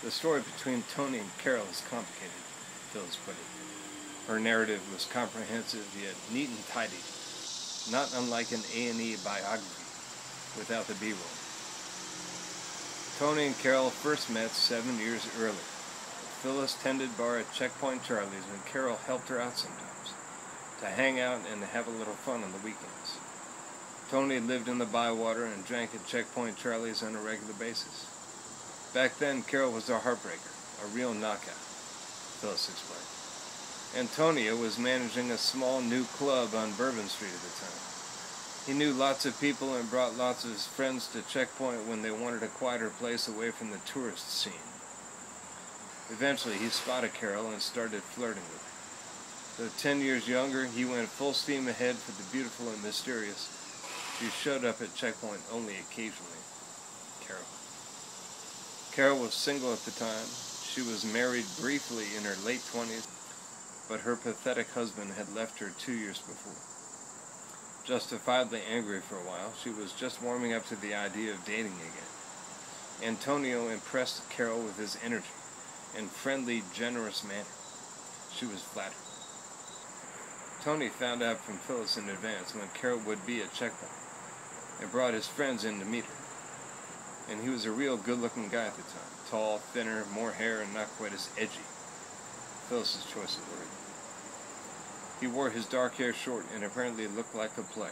The story between Toni and Carol is complicated, Phyllis put it. Her narrative was comprehensive yet neat and tidy, not unlike an A&E biography without the B-roll. Toni and Carol first met 7 years earlier. Phyllis tended bar at Checkpoint Charlie's when Carol helped her out sometimes, to hang out and to have a little fun on the weekends. Toni lived in the Bywater and drank at Checkpoint Charlie's on a regular basis. Back then, Carol was a heartbreaker, a real knockout, Phyllis explained. Antonio was managing a small new club on Bourbon Street at the time. He knew lots of people and brought lots of his friends to Checkpoint when they wanted a quieter place away from the tourist scene. Eventually, he spotted Carol and started flirting with her. Though 10 years younger, he went full steam ahead for the beautiful and mysterious. She showed up at Checkpoint only occasionally. Carol. Carol was single at the time. She was married briefly in her late 20s, but her pathetic husband had left her 2 years before. Justifiably angry for a while, she was just warming up to the idea of dating again. Antonio impressed Carol with his energy and friendly, generous manner. She was flattered. Toni found out from Phyllis in advance when Carol would be at Checkpoint and brought his friends in to meet her. And he was a real good-looking guy at the time. Tall, thinner, more hair, and not quite as edgy. Phyllis's choice of word. He wore his dark hair short and apparently looked like a player.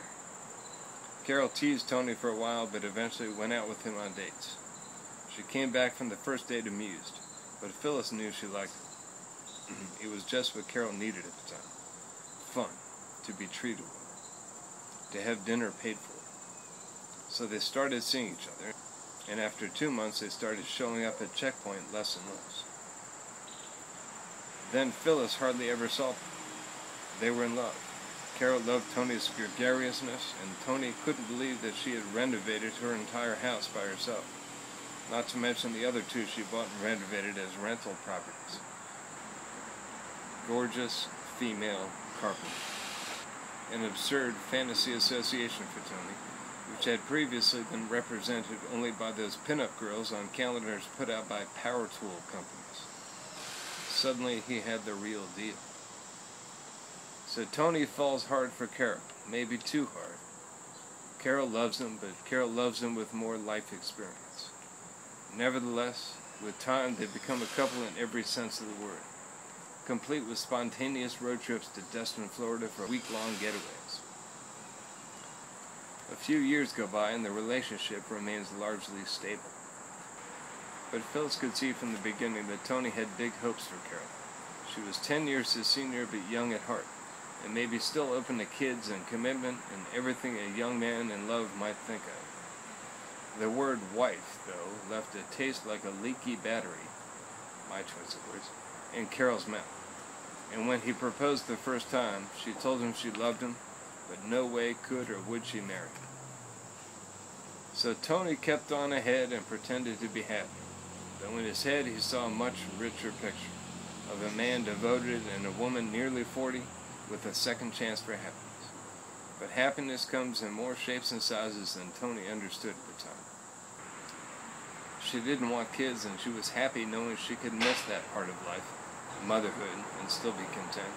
Carol teased Toni for a while, but eventually went out with him on dates. She came back from the first date amused, but Phyllis knew she liked him. It was just what Carol needed at the time. Fun, to be treated well, to have dinner paid for. So they started seeing each other, and after 2 months they started showing up at Checkpoint less and less. Then Phyllis hardly ever saw them. They were in love. Carol loved Toni's gregariousness, and Toni couldn't believe that she had renovated her entire house by herself, not to mention the other 2 she bought and renovated as rental properties. Gorgeous female carpenter. An absurd fantasy association for Toni, which had previously been represented only by those pinup girls on calendars put out by power tool companies. Suddenly he had the real deal. So Toni falls hard for Carol, maybe too hard. Carol loves him, but Carol loves him with more life experience. Nevertheless, with time they become a couple in every sense of the word, complete with spontaneous road trips to Destin, Florida for week-long getaways. A few years go by and the relationship remains largely stable. But Phyllis could see from the beginning that Toni had big hopes for Carol. She was 10 years his senior but young at heart, and maybe still open to kids and commitment and everything a young man in love might think of. The word wife, though, left a taste like a leaky battery, my choice of words, in Carol's mouth. And when he proposed the first time, she told him she loved him, but no way could or would she marry him. So Toni kept on ahead and pretended to be happy, though in his head he saw a much richer picture of a man devoted and a woman nearly 40 with a second chance for happiness. But happiness comes in more shapes and sizes than Toni understood at the time. She didn't want kids, and she was happy knowing she could miss that part of life, motherhood, and still be content.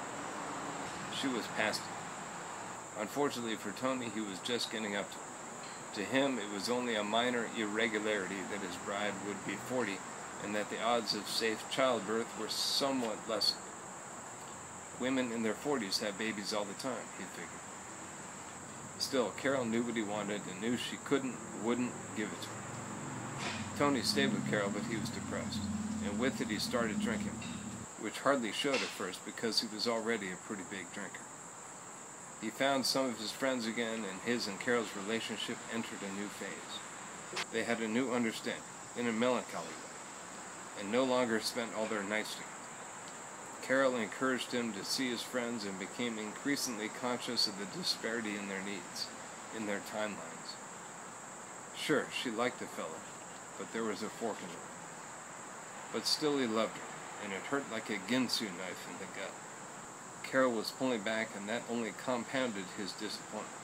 She was past it. Unfortunately for Toni, he was just getting up to it. To him, it was only a minor irregularity that his bride would be 40, and that the odds of safe childbirth were somewhat lessened. Women in their 40s have babies all the time, he figured. Still, Carol knew what he wanted and knew she wouldn't give it to him. Toni stayed with Carol, but he was depressed, and with it he started drinking, which hardly showed at first because he was already a pretty big drinker. He found some of his friends again, and his and Carol's relationship entered a new phase. They had a new understanding, in a melancholy way, and no longer spent all their nights together. Carol encouraged him to see his friends and became increasingly conscious of the disparity in their needs, in their timelines. Sure, she liked the fella, but there was a fork in the road. But still he loved her, and it hurt like a Ginsu knife in the gut. Carol was pulling back, and that only compounded his disappointment.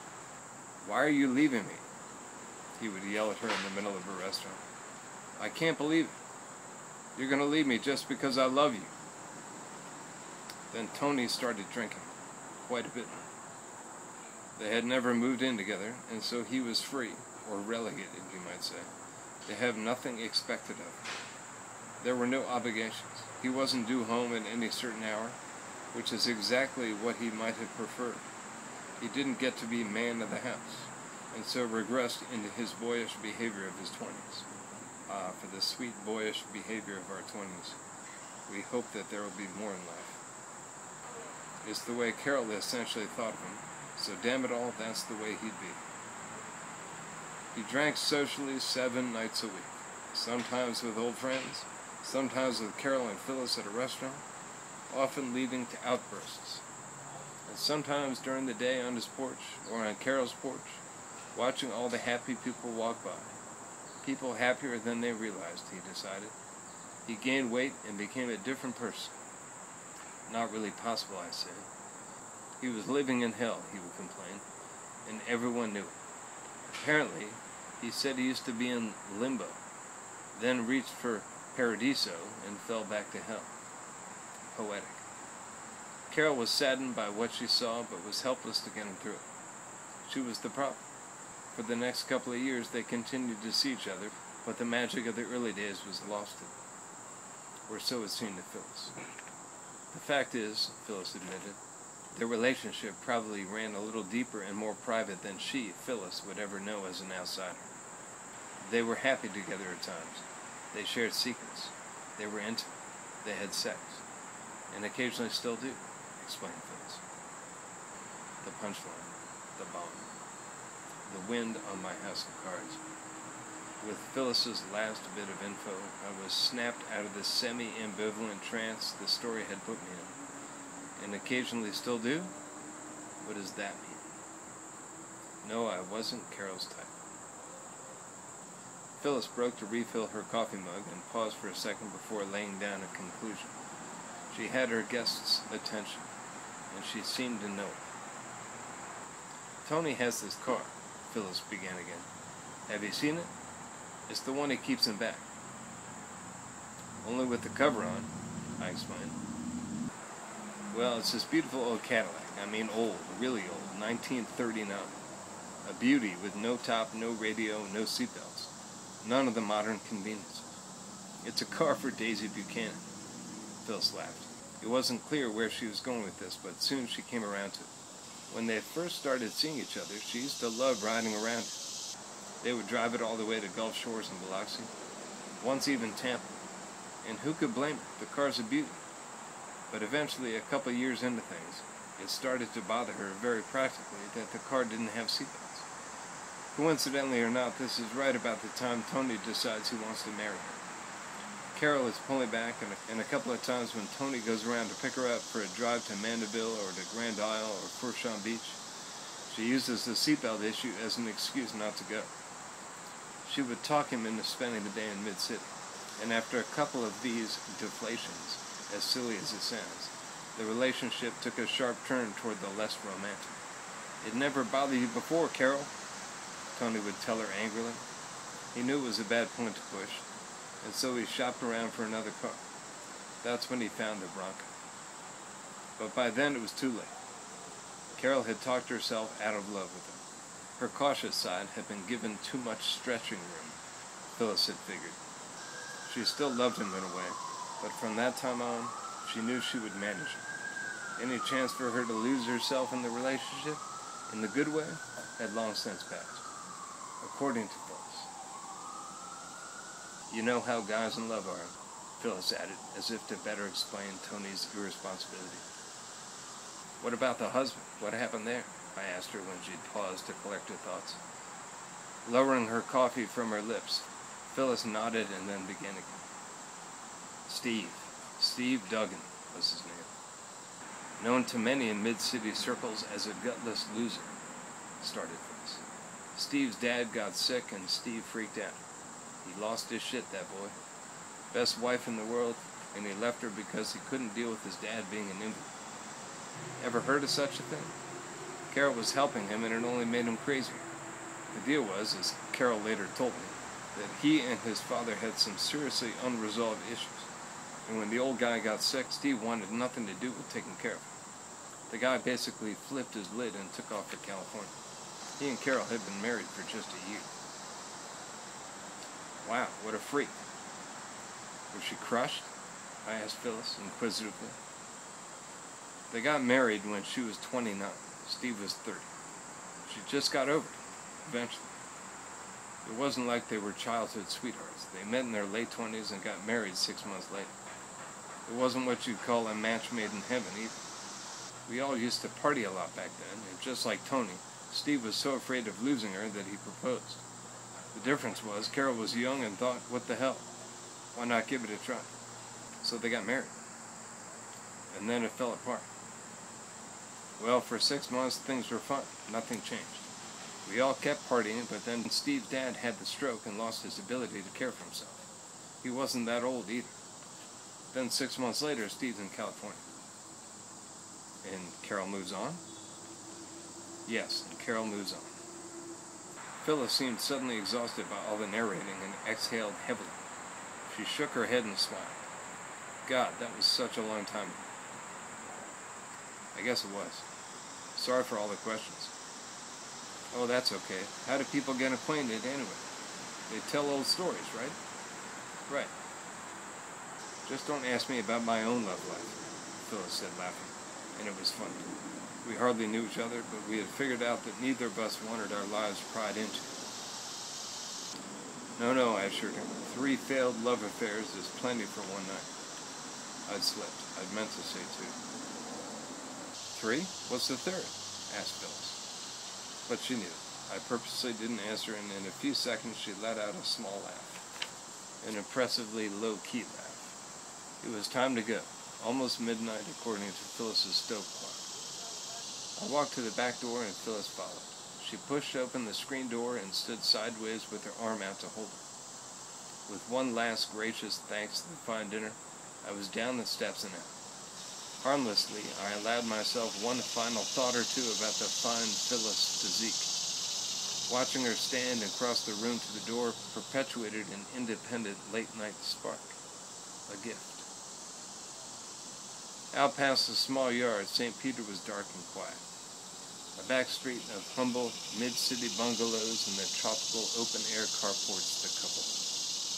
"Why are you leaving me?" he would yell at her in the middle of a restaurant. "I can't believe it." You're going to leave me just because I love you." Then Tony started drinking, quite a bit. They had never moved in together, and so he was free, or relegated, you might say, to have nothing expected of him. There were no obligations. He wasn't due home at any certain hour, which is exactly what he might have preferred. He didn't get to be man of the house, and so regressed into his boyish behavior of his 20s. Ah, for the sweet boyish behavior of our 20s. We hope that there will be more in life. It's the way Carol essentially thought of him, so damn it all, that's the way he'd be. He drank socially 7 nights a week, sometimes with old friends, sometimes with Carol and Phyllis at a restaurant, often leading to outbursts. And sometimes during the day on his porch, or on Carol's porch, watching all the happy people walk by. People happier than they realized, he decided. He gained weight and became a different person. Not really possible, I say. He was living in hell, he would complain, and everyone knew it. Apparently, he said he used to be in limbo, then reached for paradiso and fell back to hell. Poetic. Carol was saddened by what she saw, but was helpless to get him through it. She was the problem. For the next couple of years, they continued to see each other, but the magic of the early days was lost to them. Or so it seemed to Phyllis. The fact is, Phyllis admitted, their relationship probably ran a little deeper and more private than she, Phyllis, would ever know as an outsider. They were happy together at times. They shared secrets. They were intimate. They had sex. And occasionally still do, explained Phyllis. The punchline, the bomb. The wind on my house of cards. With Phyllis's last bit of info, I was snapped out of the semi-ambivalent trance the story had put me in. And occasionally still do? What does that mean? No, I wasn't Carol's type. Phyllis broke to refill her coffee mug and paused for a second before laying down a conclusion. She had her guest's attention, and she seemed to know it. "Tony has this car," Phyllis began again. "Have you seen it? It's the one he keeps in back." "Only with the cover on," I explained. "Well, it's this beautiful old Cadillac. I mean old, really old, 1939. A beauty with no top, no radio, no seatbelts. None of the modern conveniences. It's a car for Daisy Buchanan." Phyllis laughed. It wasn't clear where she was going with this, but soon she came around to it. When they first started seeing each other, she used to love riding around it. They would drive it all the way to Gulf Shores and Biloxi, once even Tampa. And who could blame her? The car's a beauty. But eventually, a couple of years into things, it started to bother her very practically that the car didn't have seatbelts. Coincidentally or not, this is right about the time Tony decides he wants to marry her. Carol is pulling back, and a couple of times when Tony goes around to pick her up for a drive to Mandeville or to Grand Isle or Fourchon Beach, she uses the seatbelt issue as an excuse not to go. She would talk him into spending the day in Mid-City, and after a couple of these deflations, as silly as it sounds, the relationship took a sharp turn toward the less romantic. "It never bothered you before, Carol," Tony would tell her angrily. He knew it was a bad point to push, and so he shopped around for another car. That's when he found the Bronco. But by then it was too late. Carol had talked herself out of love with him. Her cautious side had been given too much stretching room, Phyllis had figured. She still loved him in a way, but from that time on, she knew she would manage him. Any chance for her to lose herself in the relationship, in the good way, had long since passed, according to Phyllis. "You know how guys in love are," Phyllis added, as if to better explain Tony's irresponsibility. "What about the husband? What happened there?" I asked her when she'd paused to collect her thoughts. Lowering her coffee from her lips, Phyllis nodded and then began again. Steve Duggan was his name. Known to many in mid-city circles as a gutless loser, started Phyllis. Steve's dad got sick and Steve freaked out. He lost his shit, that boy. Best wife in the world, and he left her because he couldn't deal with his dad being an invalid. Ever heard of such a thing? Carol was helping him and it only made him crazier. The deal was, as Carol later told me, that he and his father had some seriously unresolved issues. And when the old guy got sick, Steve wanted nothing to do with taking care of him. The guy basically flipped his lid and took off for California. He and Carol had been married for just a year. Wow, what a freak. Was she crushed? I asked Phyllis inquisitively. They got married when she was 29. Steve was 30. She just got over it, eventually. It wasn't like they were childhood sweethearts. They met in their late 20s and got married 6 months later. It wasn't what you'd call a match made in heaven either. We all used to party a lot back then, and just like Tony, Steve was so afraid of losing her that he proposed. The difference was Carol was young and thought, what the hell? Why not give it a try? So they got married. And then it fell apart. Well, for 6 months, things were fine. Nothing changed. We all kept partying, but then Steve's dad had the stroke and lost his ability to care for himself. He wasn't that old either. Then 6 months later, Steve's in California. And Carol moves on? Yes, and Carol moves on. Phyllis seemed suddenly exhausted by all the narrating and exhaled heavily. She shook her head and smiled. God, that was such a long time ago. I guess it was. Sorry for all the questions. Oh, that's okay. How do people get acquainted anyway? They tell old stories, right? Right. Just don't ask me about my own love life, Phyllis said, laughing. And it was funny. We hardly knew each other, but we had figured out that neither of us wanted our lives pried into. No, I assured her. 3 failed love affairs is plenty for one night. I'd slipped. I'd meant to say 2. 3? What's the third? Asked Phyllis. But she knew. I purposely didn't answer, and in a few seconds she let out a small laugh. An impressively low-key laugh. It was time to go. Almost midnight, according to Phyllis's stove clock. I walked to the back door and Phyllis followed. She pushed open the screen door and stood sideways with her arm out to hold it. With one last gracious thanks to the fine dinner, I was down the steps and out. Harmlessly, I allowed myself one final thought or two about the fine Phyllis physique. Watching her stand and cross the room to the door perpetuated an independent late-night spark. A gift. Out past the small yard, St. Peter was dark and quiet. A back street of humble, mid-city bungalows and the tropical open-air carports that coupled.